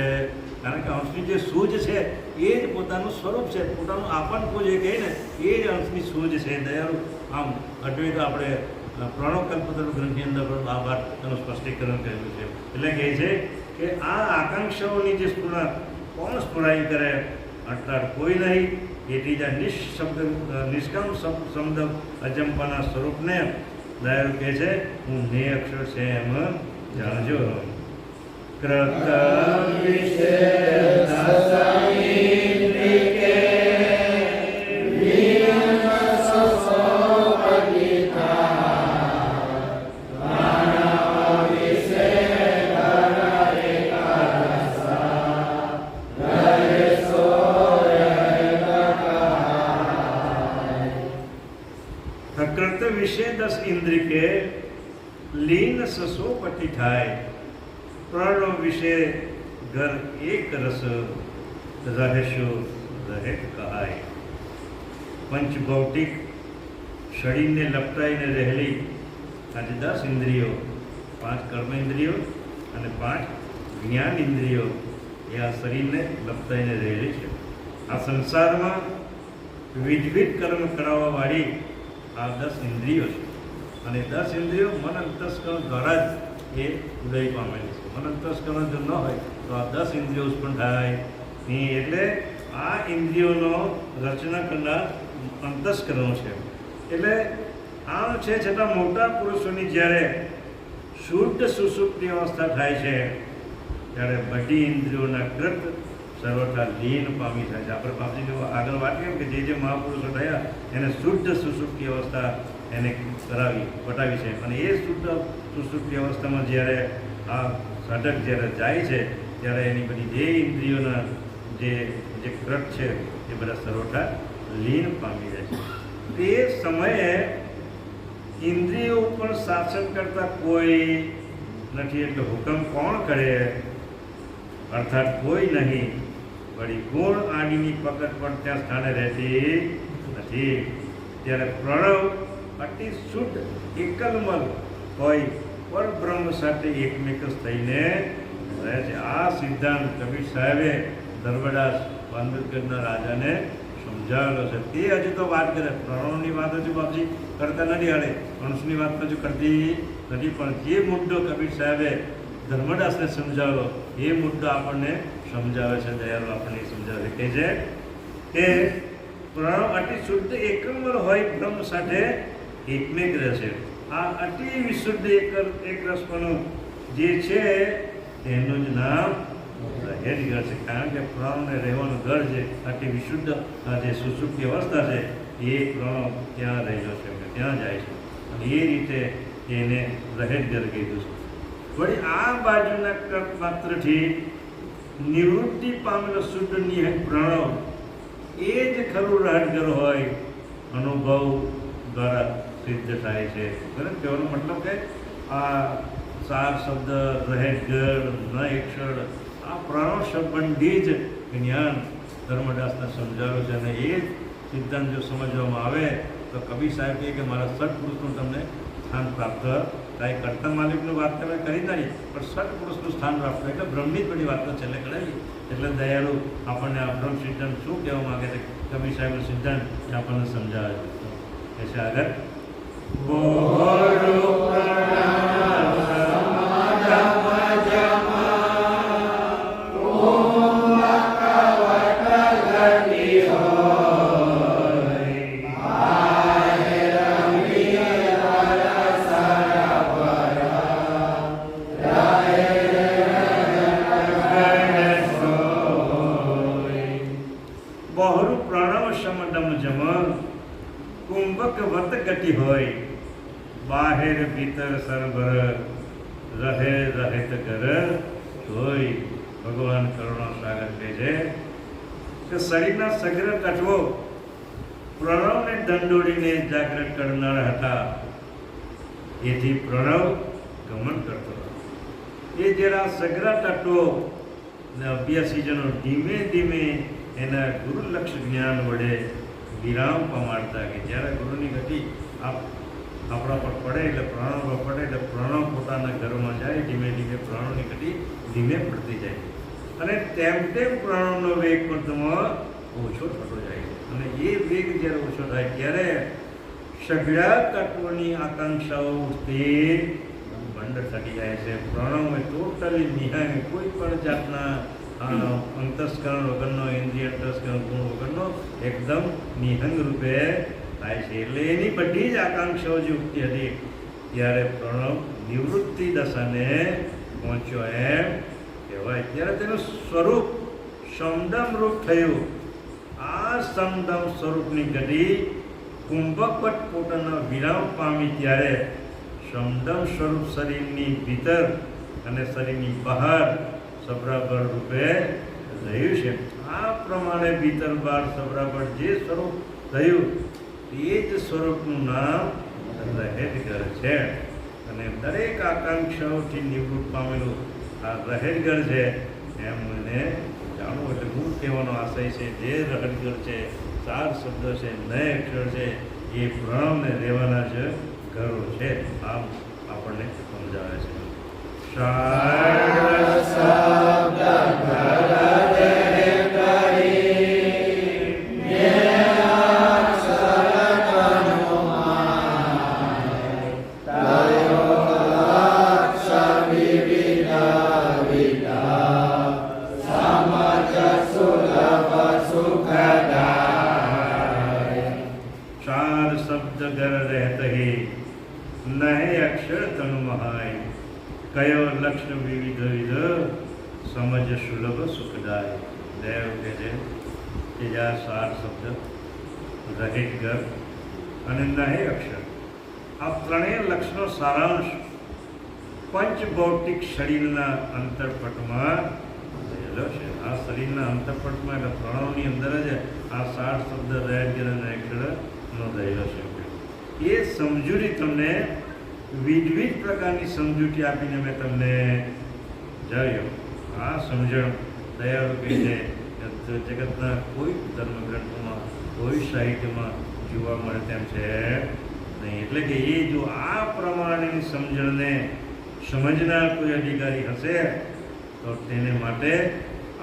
B: કારણ કે અંશની જે સૂઝ છે એ જ પોતાનું સ્વરૂપ છે, પોતાનું આપણપું જે કહે ને એ જ અંશની સૂઝ છે. દયાળુ આમ અદ્વૈત આપણે પ્રણવ કલ્પતરુ ગ્રંથની અંદર પણ આ વાતનું સ્પષ્ટીકરણ કરેલું છે. એટલે કહે છે કે આ આકાંક્ષાઓની જે સ્ફુરણા કોણ સ્ફુરાઈ કરે? અર્થાત કોઈ નહીં. એથી જ નિષ્કામ શબ્દ અજંપાના સ્વરૂપને દયાળુ કહે છે હું ને અક્ષર છે એમ જાણજો. પ્રકૃત વિશે 10 ઇન્દ્રિય કે લીન સસો પટી થાય. પ્રાણો વિશે ઘર એક રસ રહેશો રહેત કહાય. પંચભૌતિક શરીરને લપટાઈને રહેલી આજે 10 ઇન્દ્રિયો, 5 કર્મ ઇન્દ્રિયો અને 5 જ્ઞાન ઇન્દ્રિયો એ આ શરીરને લપટાઈને રહેલી છે. આ સંસારમાં વિવિધ કર્મ કરાવવાવાળી આ 10 ઇન્દ્રિયો છે. અને 10 ઇન્દ્રિયો મન અંતસ્કરણ દ્વારા જ એ ઉદય પામેલી છે. મન અંતસ્કરણ જો ન હોય તો આ 10 ઇન્દ્રિયો ઉત્પન્ન થાય નહીં. એટલે આ ઇન્દ્રિયોનો રચના કરનાર અંતસ્કરણો છે. એટલે આમ છે છતાં મોટા પુરુષોની જ્યારે શુદ્ધ સુષુપ્તિ અવસ્થા થાય છે ત્યારે બધી ઇન્દ્રિયોના કૃત સર્વથા લીન પામી થાય છે. આપણે બાપજીને આગળ વાત કેમ કે જે મહાપુરુષો થયા એને શુદ્ધ સુષુપ્તિ અવસ્થા એને બતાવી છે. અને એ શુદ્ધ સુષુપ્તિ અવસ્થામાં જ્યારે આ સાધક જ્યારે જાય છે ત્યારે એની બધી જે ઇન્દ્રિયોના જે કૃત છે એ બધા સર્વથા લીન પામી જાય છે. તે સમયે ઇન્દ્રિયો ઉપર શાસન કરતા કોઈ નથી. એટલે હુકમ કોણ કરે? અર્થાત કોઈ નહીં. વળી ગુણ આદિની પકડ પણ ત્યાં સ્થાને રહેતી નથી. ત્યારે પ્રણવ અતિ શુદ્ધ એકલમલ હોય પરબ્રહ્મ સાથે એકમેકસ થઈને રહે છે. આ સિદ્ધાંત કબીર સાહેબે ધર્મદાસ પાંડુરગઢના રાજાને સમજાવેલો છે. તે હજુ તો વાત કરે, પ્રણવની વાત હજુ બાપજી કરતા નથી. હાલે અંશની વાત હજુ કરતી નથી. પણ જે મુદ્દો કબીર સાહેબે ધર્મદાસને સમજાવેલો એ મુદ્દો આપણને સમજાવે છે. દયાળુ આપણને સમજાવે છે કે છે કે પ્રણવ અતિ શુદ્ધ એકલમલ હોય બ્રહ્મ સાથે એકમેક રહેશે. આ અતિ વિશુદ્ધ એક રસપણું જે છે તેનું જ નામ રહેજ ઘર છે. કારણ કે પ્રણવને રહેવાનું ઘર છે અતિ વિશુદ્ધ આ જે સુષુપ્તિ અવસ્થા છે એ પ્રણવ ત્યાં રહેલો છે, ત્યાં જાય છે. અને એ રીતે એને રહેજ ઘર કીધું છે. વળી આ બાજુના કર્ત માત્રથી નિવૃત્તિ પામેલો શુદ્ધ નિહત પ્રણવ એ જ ખરું રહેજ હોય અનુભવ દ્વારા સિદ્ધ થાય છે. બરાબર? કહેવાનો મતલબ કે આ સાર શબ્દ રહેજ ન અક્ષર આ પ્રણવ સંબંધી જ જ્ઞાન ધર્મદાસને સમજાવ્યું છે. અને એ જ સિદ્ધાંત જો સમજવામાં આવે તો કબીર સાહેબ કહે કે મારા સત્પુરુષનું તમને સ્થાન પ્રાપ્ત થાય. કર્તા માલિકનું વાત તમે કરી નથી પણ સત્પુરુષનું સ્થાન પ્રાપ્ત થાય. એટલે બ્રહ્મની જ બધી વાતો છેલ્લે કરાવી. એટલે દયાળુ આપણને આ બ્રહ્મ સિદ્ધાંત શું કહેવા માગે છે કબીર સાહેબનો સિદ્ધાંત એ આપણને સમજાવે છે. છે આગળ કુંભક વત ગતિ હોય બાહેર ભીતર સરભર રહે રહેત ઘર હોય. ભગવાન કરુણા સાગર કહે છે કે શરીરના સગ્ર તત્વો પ્રણવને દંડોડીને જાગૃત કરનાર હતા. એથી પ્રણવ ગમન કરતો હતો. એ જરા સગ્ર તત્વો અભ્યાસીજનો ધીમે ધીમે એના ગુરુલક્ષ જ્ઞાન વડે વિરામ પમાડતા કે જ્યારે ગુરુની ગતિ આપણા પર પડે એટલે પ્રાણો પર પડે એટલે પ્રાણો પોતાના ઘરમાં જાય, ધીમે ધીમે પ્રાણોની ગતિ ધીમે પડતી જાય અને તેમ તેમ પ્રાણોનો વેગ પણ તમારો ઓછો થતો જાય છે. અને એ વેગ જ્યારે ઓછો થાય ત્યારે સઘળા તત્વોની આકાંક્ષાઓ તે બંધ થતી જાય છે. પ્રાણોમાં ટોટલી નિહાય કોઈ પણ જાતના અંતસ્કરણ વગરનો, ઇન્દ્રિય અંતસ્કરણ ગુણ વગરનો એકદમ નિહંગ રૂપે થાય છે. એટલે એની બધી જ આકાંક્ષાઓ જે ઉગતી હતી ત્યારે પ્રણવ નિવૃત્તિ દશાને પહોંચ્યો એમ કહેવાય. ત્યારે તેનું સ્વરૂપ સમદમ રૂપ થયું. આ સમદમ સ્વરૂપની ગતિ કુંભકવત પોતાના વિરામ પામી ત્યારે સમદમ સ્વરૂપ શરીરની ભીતર અને શરીરની બહાર સબરાબર રૂપે રહ્યું છે. આ પ્રમાણે ભીતર બહાર સબરાબર જે સ્વરૂપ થયું એ જ સ્વરૂપનું નામ રહેજગર છે. અને દરેક આકાંક્ષાઓથી નિવૃત્ત પામેલું આ રહેજગર છે એમ મને જાણવું. એટલે મૂળ કહેવાનો આશય છે જે રહેજગર છે, ચાર શબ્દ છે, નય અક્ષર છે, એ પ્રણવને રહેવાના જ ઘરો છે. આમ આપણને સમજાવે છે. કયો લક્ષ્ય વિવિધ વિધ સમજ સુલભ સુખદાય. દેવ કે છે કે આ સાર શબ્દ રહેજગર અને નહે અક્ષર આ ત્રણેય લક્ષનો સારાંશ પંચભૌતિક શરીરના અંતરપટમાં રહેલો છે. આ શરીરના અંતરપટમાં એટલે પ્રણવની અંદર જ આ સાર શબ્દ રહેજગર અને અક્ષરનો રહેલો છે. એ સમજૂરી તમને વિવિધ પ્રકારની સમજૂતી આપીને મેં તમને જાણ્યો. આ સમજણ દયાળુ કહે છે જગતના કોઈ ધર્મગ્રંથોમાં, કોઈ સાહિત્યમાં જોવા મળે તેમ છે નહીં. એટલે કે એ જો આ પ્રમાણેની સમજણને સમજનાર કોઈ અધિકારી હશે તો તેને માટે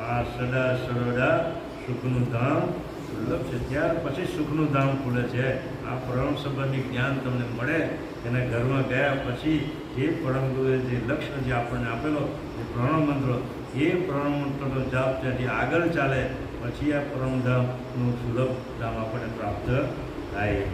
B: આ સદા સર્વદા સુખનું ધામ સુલભ છે. ત્યાર પછી સુખનું ધામ ખુલે છે. આ પરમ સંબંધી જ્ઞાન તમને મળે એના ઘરમાં ગયા પછી જે પરમ ગુરુએ જે લક્ષ્ય જે આપણને આપેલો જે પ્રણવ મંત્રો, એ પ્રણવ મંત્રનો જાપ ત્યાંથી આગળ ચાલે પછી આ પરમધામનું સુલભ ધામ આપણને પ્રાપ્ત થાય.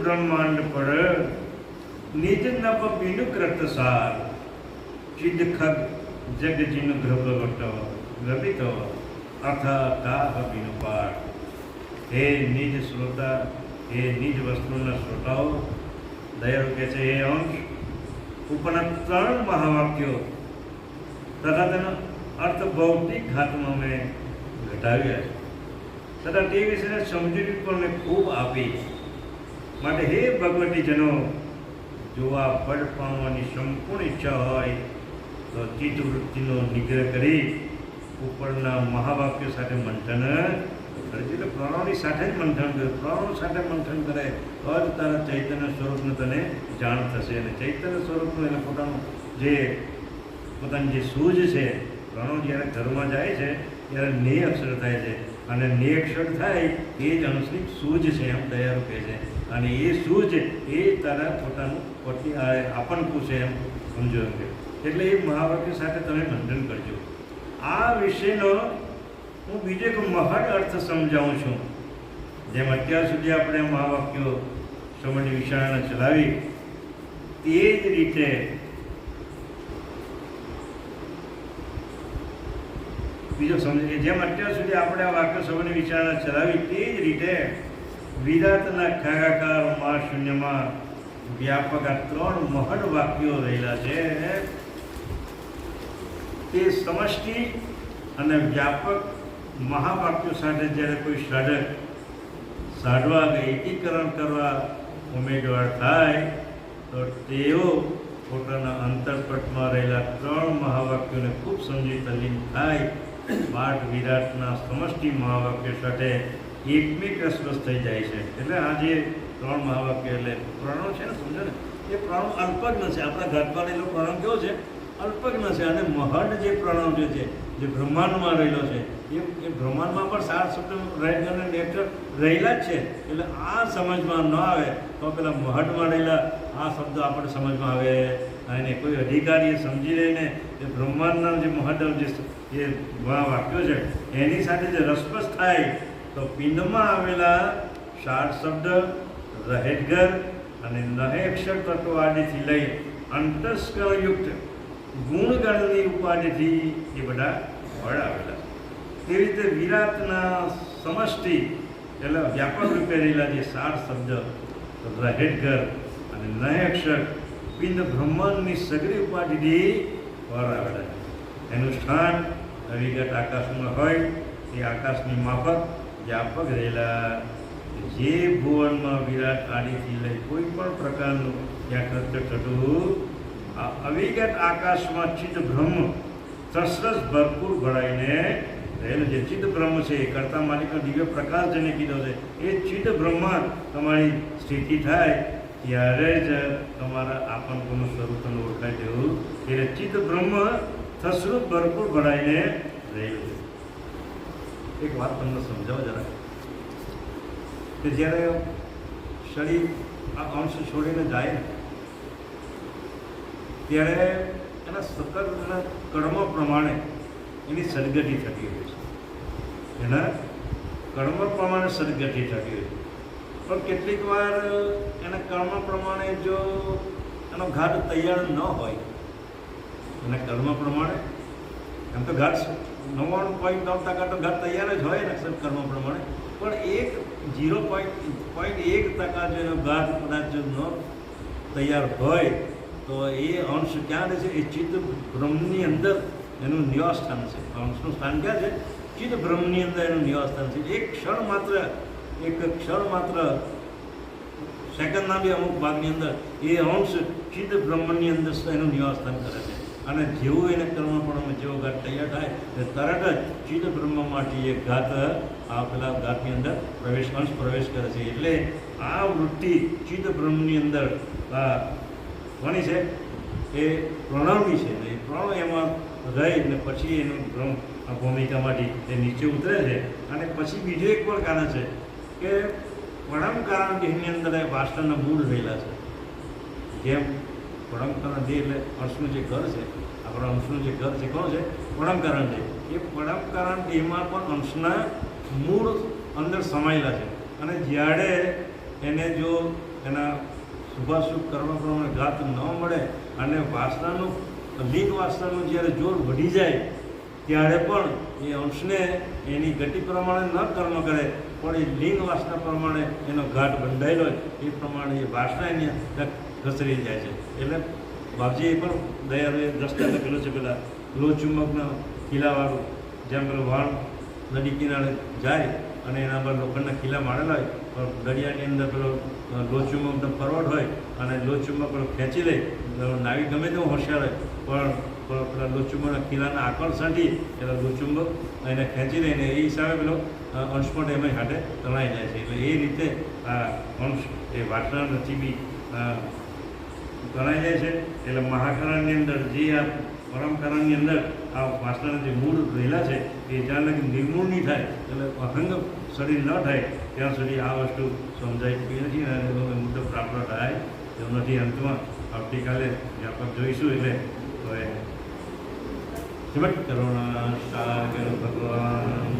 B: બ્રહ્માંડ પર નિજ નભ બિનુ કૃત સાર ચિદ ખગ જગ જીનું ગ્રભવટ ગ્રવિત અથ કાહ બિનુ પાર. હે નિજ શ્રોતા, હે નિજ વસ્તુના શ્રોતાઓ, દયાળુ કહે છે એ અંશ ઉપરના ત્રણ મહાવાક્યો તથા તેનો અર્થ ભૌતિક હાથમાં મેં ઘટાવ્યા છે તથા તે વિશેની સમજૂતી પણ મેં ખૂબ આપી. માટે હે ભગવતીજનો, જો આ પદ પામવાની સંપૂર્ણ ઈચ્છા હોય તો ચિત્તવૃત્તિનો નિગ્રહ કરી ઉપરના મહાવાક્યો સાથે મંથન કરે. એટલે પ્રણવની સાથે જ મંથન કરે. પ્રણવ સાથે મંથન કરે તો જ તારા ચૈતન્ય સ્વરૂપનું તને જાણ થશે. અને ચૈતન્ય સ્વરૂપનું એને પોતાની જે સૂઝ છે, પ્રણવ જ્યારે ઘરમાં જાય છે ત્યારે ને અક્ષર થાય છે અને ને અક્ષર થાય એ જ અનુસરી સૂઝ છે એમ દયાળુ કહે છે. અને એ સૂઝ એ તારા પોતાનું પોતે આપનકું છે એમ સમજો એમ કે. એટલે એ મહાવાક્ય સાથે તમે મંથન કરજો. આ વિષયનો હું બીજો એક મહદ અર્થ સમજાવું છું. જેમ અત્યાર સુધી આપણે મહાવાક્યો સમયની વિચારણા ચલાવી તે જ રીતે બીજો સમજ જેમ અત્યાર સુધી આપણે આ વાક્ય સમયની વિચારણા ચલાવી તે જ રીતે વિરાટના ખાગાકાર મહાશૂન્યમાં વ્યાપક આ ત્રણ મહદ વાક્યો રહેલા છે. તે સમષ્ટિ અને વ્યાપક મહાવાક્યો સાથે જ્યારે કોઈ સાધવા કે એકીકરણ કરવા ઉમેદવાર થાય તો તેઓ પોતાના અંતરપટમાં રહેલા 3 મહાવાક્યોને ખૂબ સમજી તલ્લીન થાય પાઠ વિરાટના સમષ્ટિ મહાવાક્યો સાથે એકમેક રસરસ થઈ જાય છે. એટલે આ જે 3 મહાવાક્યો એટલે પ્રણવ છે ને, સમજો ને, એ પ્રણવ અલ્પજ્ઞ છે. આપણા ઘટમાં રહેલો પ્રણવ કેવો છે? અલ્પજ્ઞ છે. અને મહદ જે પ્રણવ છે જે બ્રહ્માંડમાં રહેલો છે એ બ્રહ્માંડમાં પણ 7 શબ્દ અને નેચર રહેલા જ છે. એટલે આ સમજમાં ન આવે તો પેલા મહદમાં રહેલા આ શબ્દો આપણે સમજમાં આવે. અને કોઈ અધિકારીએ સમજી લઈને એ બ્રહ્માંડના જે મહદ જે વાક્યો છે એની સાથે જે રસપસ થાય તો પિંડમાં આવેલા 4 શબ્દ રહેટઘર અને નહેક્ષર તત્વ આદિથી લઈ અંતસ્કરયુક્ત ગુણગણની ઉપાધિથી એ બધા વડ આવેલા. તે રીતે વિરાટના સમષ્ટિ એટલે વ્યાપક રૂપે રહેલા જે 4 શબ્દ રહેટઘર અને નહેક્ષર પિંડ બ્રહ્માંડની સગરી ઉપાધિથી વડ આવેલા. એનું સ્થાન અવિગત આકાશમાં હોય એ આકાશની માફક વ્યાપક રહેલા જે ભુવનમાં વિરાટ આદિથી લઈ કોઈ પણ પ્રકારનું ત્યાં કૃત્ય થતું આ અવિગત આકાશમાં ચિત્ત બ્રહ્મ સસરસ ભરપૂર ભરાઈને રહેલું છે. ચિત્ત બ્રહ્મ છે એ કરતા માલિકનો દિવ્ય પ્રકાશ જેને કીધો છે એ ચિત્ત બ્રહ્મમાં તમારી સ્થિતિ થાય ત્યારે જ તમારા આપનપણું સ્વરૂપ તમને ઓળખાય તેવું. એટલે ચિત્ત બ્રહ્મ સસરૂપ ભરપૂર ભરાઈને રહેલું છે. એક વાત તમને સમજાવો જરા કે જ્યારે શરીર આ અંશ છોડીને જાય ત્યારે એના સતત એના કર્મ પ્રમાણે એની સદગતિ થતી હોય છે. એના કર્મ પ્રમાણે સદગતિ થતી હોય છે. પણ કેટલીક વાર એના કર્મ પ્રમાણે જો એનો ઘાટ તૈયાર ન હોય, એના કર્મ પ્રમાણે એમ તો ઘાટ 99.9% તો ઘાટ તૈયાર જ હોય ને કર્મ પ્રમાણે, પણ 0.1% જેનો ઘાટ કદાચ જો ન તૈયાર હોય તો એ અંશ ક્યાં રહે છે? એ ચિત્ત બ્રહ્મની અંદર એનું નિવાસ સ્થાન છે. અંશનું સ્થાન ક્યાં છે? ચિત્ત બ્રહ્મની અંદર એનું નિવાસ સ્થાન છે. એક ક્ષણ માત્ર સેકન્ડના બી અમુક ભાગની અંદર એ અંશ ચિત્ત બ્રહ્મની અંદર એનું નિવાસ સ્થાન કરે છે. અને જેવું એને કર્મપણમાં જેવો ઘાટ તૈયાર થાય તે તરત જ ચિત્ત બ્રહ્મમાંથી એ ઘાત આ પેલા ઘાતની અંદર અંશ પ્રવેશ કરે છે. એટલે આ વૃત્તિ ચિત્ત બ્રહ્મની અંદર કોની છે? એ પ્રણવની છે. એ પ્રણવ એમાં રહીને પછી એનું બ્રહ્મ આ ભૂમિકામાંથી એ નીચે ઉતરે છે. અને પછી બીજું એક પણ કારણ છે કે વણમકારણ દેહની અંદર એ વાસનાના મૂળ રહેલા છે. જેમ વણમકારણ દેહ એટલે અંશનું જે ઘર છે, આપણા અંશનું જે ઘર છે કોણ છે? વણમકારણ દેહ. એ વણમકારણ દેહમાં પણ અંશના મૂળ અંદર સમાયેલા છે. અને જ્યારે એને જો એના શુભાશુભ કર્મ પ્રમાણે ઘાત ન મળે અને વાસનાનું લિંગ વાસનાનું જ્યારે જોર વધી જાય ત્યારે પણ એ અંશને એની ગતિ પ્રમાણે ન કર્મ કરે પણ એ લિંગ વાસના પ્રમાણે એનો ઘાટ બંધાયેલો હોય એ પ્રમાણે એ વાસના એની ઘસરી જાય છે. એટલે બાપજીએ પણ દયાળુએ દ્રષ્ટાંત લખેલું છે પેલા લોહચુંબકના કિલ્લાવાળું. જેમ પેલો વાણ નદી કિનારે જાય અને એના પર લોખંડના કિલ્લા મારેલા હોય પણ દરિયાની અંદર પેલો લોહચુંબકનો પર્વત હોય અને લોહચુંબક પેલો ખેંચી લે, નાવી ગમે તેવું હોશિયાર હોય પણ પેલા લોહચુંબકના કિલ્લાના આકર્ષણથી પેલા લોહચુંબક એને ખેંચી લઈને એ હિસાબે પેલો અંશ પણ એમાં હાથે તણાઈ જાય છે. એટલે એ રીતે આ અંશ એ વાસના નથી બી તણાઈ જાય છે. એટલે મહાકરણની અંદર જે આ પરમકરણની અંદર આ વાસનાના જે મૂળ રહેલા છે એ જ્યાં લગી નિર્મૂળ નહીં થાય એટલે અહંગ શરીર ન થાય ત્યાં સુધી આ વસ્તુ સમજાય નથી અને એનો મુદ્દો પ્રાપ્ત થાય તેવું નથી. અંતમાં આવતીકાલે વ્યાપક જોઈશું. એટલે હવે જમટ કરુણા સાગર ભગવાન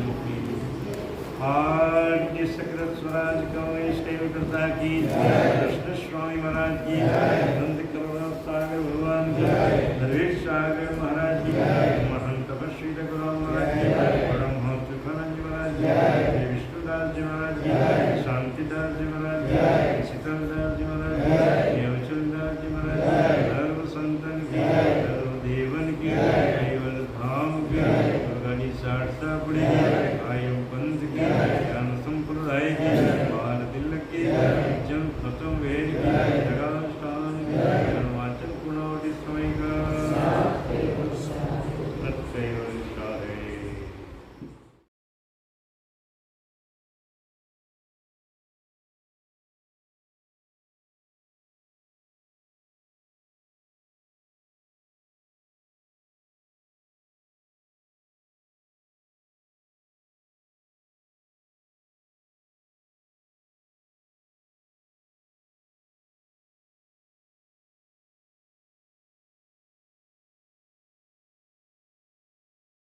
B: आद्य सकृत स्वराज कवैष्णव करता की कृष्ण स्वामी महाराज की नंद करुणा सागर भगवान की नरेश सागर महाराज की महंत तपस्वी गुरु महाराज की परमहंस तुकाराम जी महाराज की विष्णुदास जी महाराज की शांतिदास जी महाराज की शीतलदास जी महाराज की